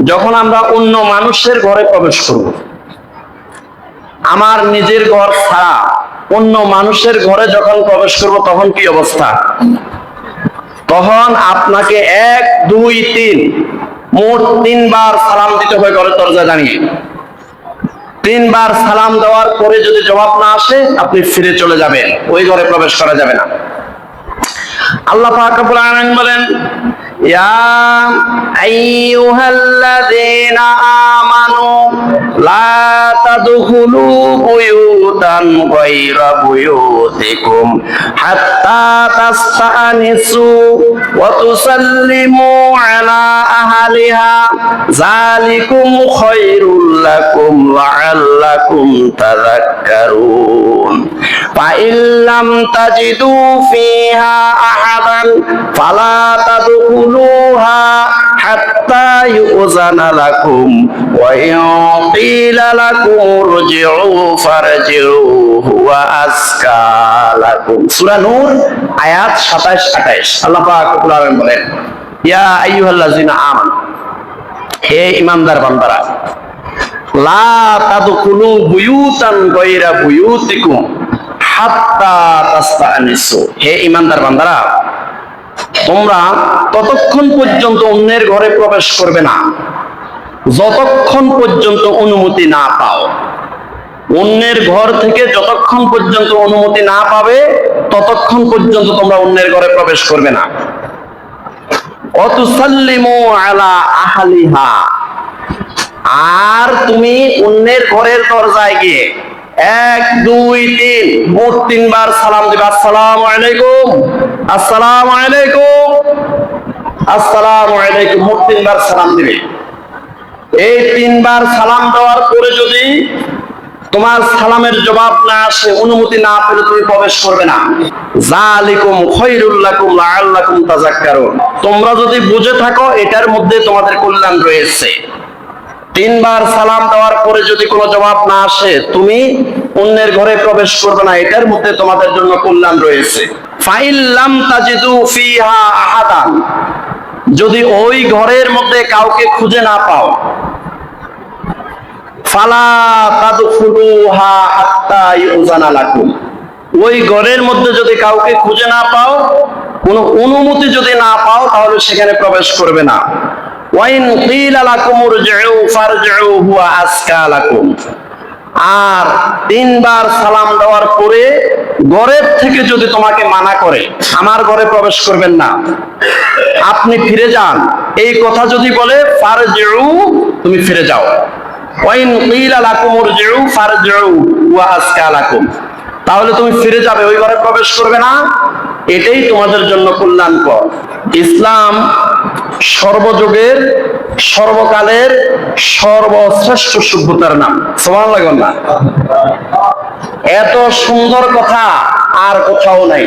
যখন আমরা অন্য মানুষের ঘরে প্রবেশ করব, আমার নিজের ঘর ছাড়া অন্য মানুষের ঘরে যখন প্রবেশ করব, তখন কি অবস্থা? তখন আপনাকে 1, 2, 3 মোট 3 বার সালাম দিতে হয় ঘরের দরজা দাঁড়িয়ে। 3 বার সালাম দেওয়ার পরে যদি জবাব না আসে, আপনি ফিরে চলে যাবেন, ওই ঘরে প্রবেশ করা যাবে না। আল্লাহ পাক রব্বুল আলামিন বলেন, ইয়া আইয়ুহাল্লাযীনা আমানু লা তাদখুলু বুয়ুতান গায়রা বুয়ুতিকুম হাত্তা তাস্তানিসু ওয়া তুসাল্লিমু আলা আহলিহা যালিকুম খায়রুল লাকুম লাআল্লাকুম তাযাক্কারুন। ফাইন লাম তাজিদু ফিহা আহাদান ফালা তাদখুলুহা হাত্তা ইউযানা লাকুম ওয়া ইন ক্বিলা লাকুম ইরজিউ ফারজিউ হুয়া আযকা লাকুম। সূরা নূর আয়াত 27-28। আল্লাহ পাক রব্বুল আলামিন বলেন, ইয়া আইয়ুহাল্লাযিনা আমানু, হে ঈমানদার বান্দারা, লা তাদখুলু বুয়ুতান গায়রা বুয়ুতিকুম হাত্তা তাস্তানিসু। হে ঈমানদার বান্দারা, তোমরা ততক্ষণ পর্যন্ত অন্যের ঘরে প্রবেশ করবে না যতক্ষণ পর্যন্ত অনুমতি না পাও। অন্যের ঘর থেকে যতক্ষণ পর্যন্ত অনুমতি না পাবে, ততক্ষণ পর্যন্ত তোমরা অন্যের ঘরে প্রবেশ করবে না। অতুসাল্লিমু আলা আহলিহা, আর তুমি অন্যের ঘরের দরজায় গিয়ে 1, 2, 3 মোট 3 বার সালাম দিবে। আসসালামু আলাইকুম, আসসালামু আলাইকুম, আসসালামু আলাইকুম, মোট 3 বার সালাম দিবে। এই 3 বার সালাম দেওয়ার পরে যদি তোমার সালামের জবাব না আসে, অনুমতি না পেলে তুমি প্রবেশ করবে না। যালিকুম খায়রুল লাকুম লাআল্লাকুম তাযাক্কারুন। তোমরা যদি বুঝে থাকো এটার মধ্যে তোমাদের কল্যাণ রয়েছে। 3 বার সালাম দেওয়ার পরে যদি কোনো জবাব না আসে, তুমি অন্যের ঘরে প্রবেশ করবে না, এটার মধ্যে তোমাদের জন্য কল্যাণ রয়েছে। ফাইন লাম তাজিদু ফিহা আহাদান, যদি ওই ঘরের মধ্যে কাউকে খুঁজে না পাও, ফালা তাদখুলুহা হাত্তা ইউযানা লাকুম, ওই ঘরের মধ্যে যদি কাউকে খুঁজে না পাও, কোনো অনুমতি যদি না পাও, তাহলে সেখানে প্রবেশ করবে না। ওয়াইন ক্বিলা লাকুম ইরজিউ ফারজিউ হুয়া আযকা লাকুম, আর 3 বার সালাম দেওয়ার পরে ঘরের থেকে যদি তোমাকে মানা করে, আমার ঘরে প্রবেশ করবেন না, আপনি ফিরে যান, এই কথা যদি বলে, ফারজিউ, তুমি ফিরে যাও। ওয়াইন ক্বিলা লাকুম ইরজিউ ফারজিউ হুয়া আযকা লাকুম, তাহলে তুমি ফিরে যাবে, ওই ঘরে প্রবেশ করবে না, এটাই তোমাদের জন্য কল্যাণকর। ইসলাম সর্বযুগের, সর্বকালের সর্বশ্রেষ্ঠ সভ্যতার নাম। সুবহানাল্লাহ না? এত সুন্দর কথা আর কোথাও নাই।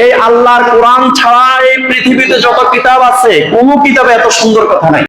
এই আল্লাহর কোরআন ছাড়া এই পৃথিবীতে যত কিতাব আছে, কোন কিতাবে এত সুন্দর কথা নাই।